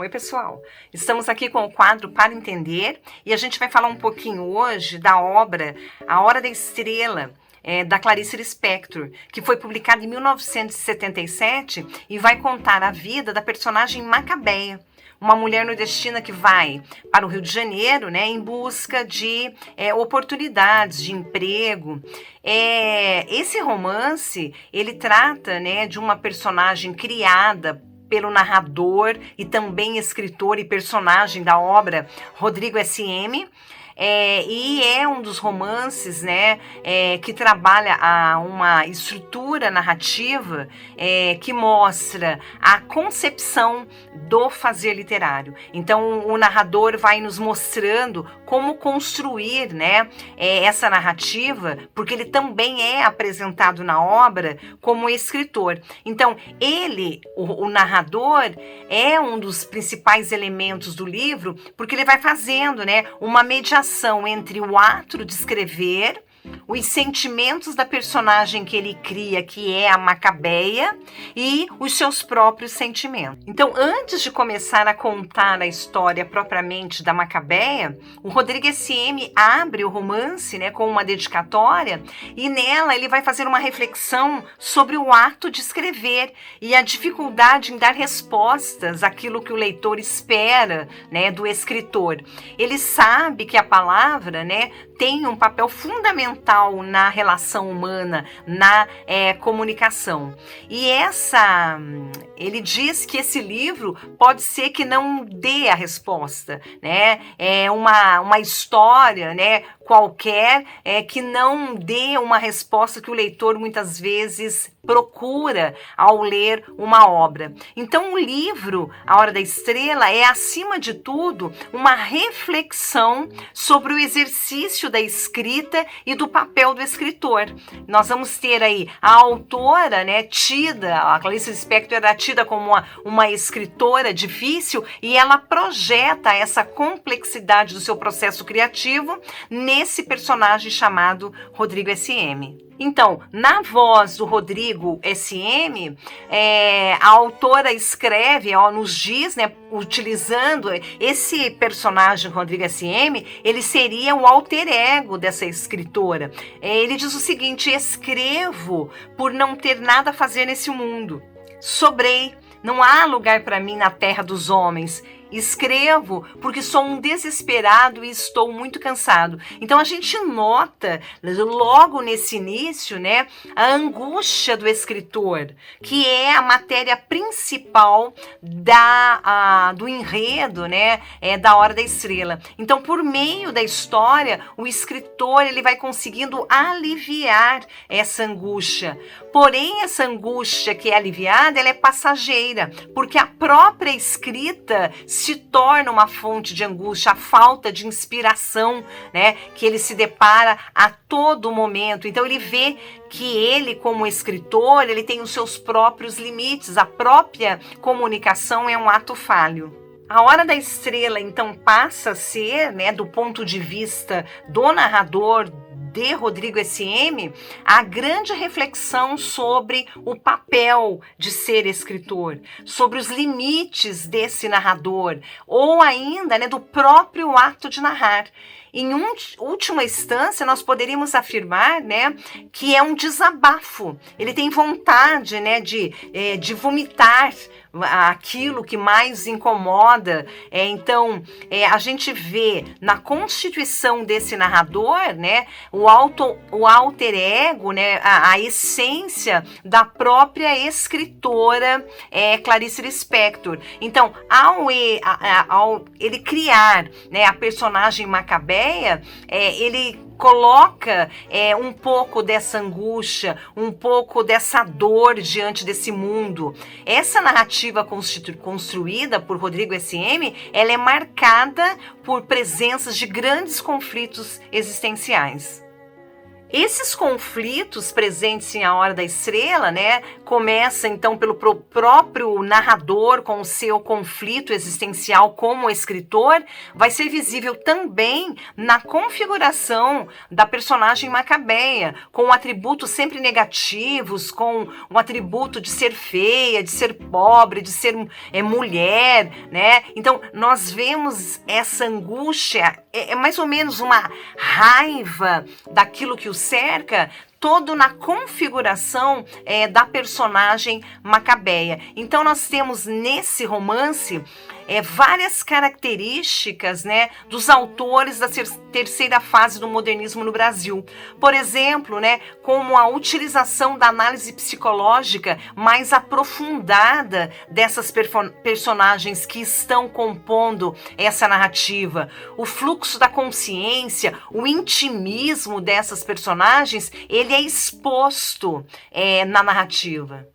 Oi, pessoal! Estamos aqui com o quadro Para Entender e a gente vai falar um pouquinho hoje da obra A Hora da Estrela, da Clarice Lispector, que foi publicada em 1977 e vai contar a vida da personagem Macabeia, uma mulher nordestina que vai para o Rio de Janeiro, né, em busca de oportunidades de emprego. Esse romance, ele trata, né, de uma personagem criada pelo narrador e também escritor e personagem da obra Rodrigo S.M., e é um dos romances, né, que trabalha uma estrutura narrativa que mostra a concepção do fazer literário. Então, o narrador vai nos mostrando como construir, né, essa narrativa, porque ele também é apresentado na obra como escritor. Então, o narrador, é um dos principais elementos do livro, porque ele vai fazendo, né, uma mediação entre o ato de escrever, os sentimentos da personagem que ele cria, que é a Macabeia, e os seus próprios sentimentos. Então, antes de começar a contar a história propriamente da Macabeia, o Rodrigo S.M. abre o romance, né, com uma dedicatória, e nela ele vai fazer uma reflexão sobre o ato de escrever e a dificuldade em dar respostas àquilo que o leitor espera, né, do escritor. Ele sabe que a palavra, né, tem um papel fundamental na relação humana, na comunicação. E ele diz que esse livro pode ser que não dê a resposta, né? É uma história, né, qualquer, que não dê uma resposta que o leitor muitas vezes procura ao ler uma obra. Então, o livro A Hora da Estrela é, acima de tudo, uma reflexão sobre o exercício da escrita e do papel do escritor. Nós vamos ter aí a autora, né, a Clarice Lispector era tida como uma escritora difícil, e ela projeta essa complexidade do seu processo criativo nesse personagem chamado Rodrigo S.M. Então, na voz do Rodrigo S.M., a autora escreve, nos diz, né, utilizando esse personagem, Rodrigo S.M., ele seria o alter ego dessa escritora. Ele diz o seguinte: escrevo por não ter nada a fazer nesse mundo. Sobrei, não há lugar para mim na terra dos homens. Escrevo porque sou um desesperado e estou muito cansado. Então a gente nota logo nesse início, né, a angústia do escritor, que é a matéria principal do enredo, né, da Hora da Estrela. Então, por meio da história, o escritor ele vai conseguindo aliviar essa angústia. Porém, essa angústia que é aliviada, ela é passageira, porque a própria escrita se torna uma fonte de angústia, a falta de inspiração, né, que ele se depara a todo momento. Então ele vê que ele, como escritor, ele tem os seus próprios limites, a própria comunicação é um ato falho. A Hora da Estrela, então, passa a ser, né, do ponto de vista do narrador, de Rodrigo S.M., a grande reflexão sobre o papel de ser escritor, sobre os limites desse narrador, ou ainda, né, do próprio ato de narrar. Em última instância, nós poderíamos afirmar, né, que é um desabafo. Ele tem vontade, né, de vomitar aquilo que mais incomoda. Então, a gente vê na constituição desse narrador, né, o alter ego, né, a essência da própria escritora Clarice Lispector. Então, ao ele criar, né, a personagem Macabeia, ele coloca um pouco dessa angústia, um pouco dessa dor diante desse mundo. Essa narrativa construída por Rodrigo S.M., ela é marcada por presenças de grandes conflitos existenciais. Esses conflitos presentes em A Hora da Estrela, né, começa então pelo próprio narrador com o seu conflito existencial como escritor, vai ser visível também na configuração da personagem Macabeia, com atributos sempre negativos, com um atributo de ser feia, de ser pobre, de ser mulher, né? Então nós vemos essa angústia, é mais ou menos uma raiva daquilo que o cerca, todo na configuração da personagem Macabeia. Então nós temos nesse romance várias características, né, dos autores da terceira fase do modernismo no Brasil. Por exemplo, né, como a utilização da análise psicológica mais aprofundada dessas personagens que estão compondo essa narrativa, o fluxo da consciência, o intimismo dessas personagens, ele é exposto na narrativa.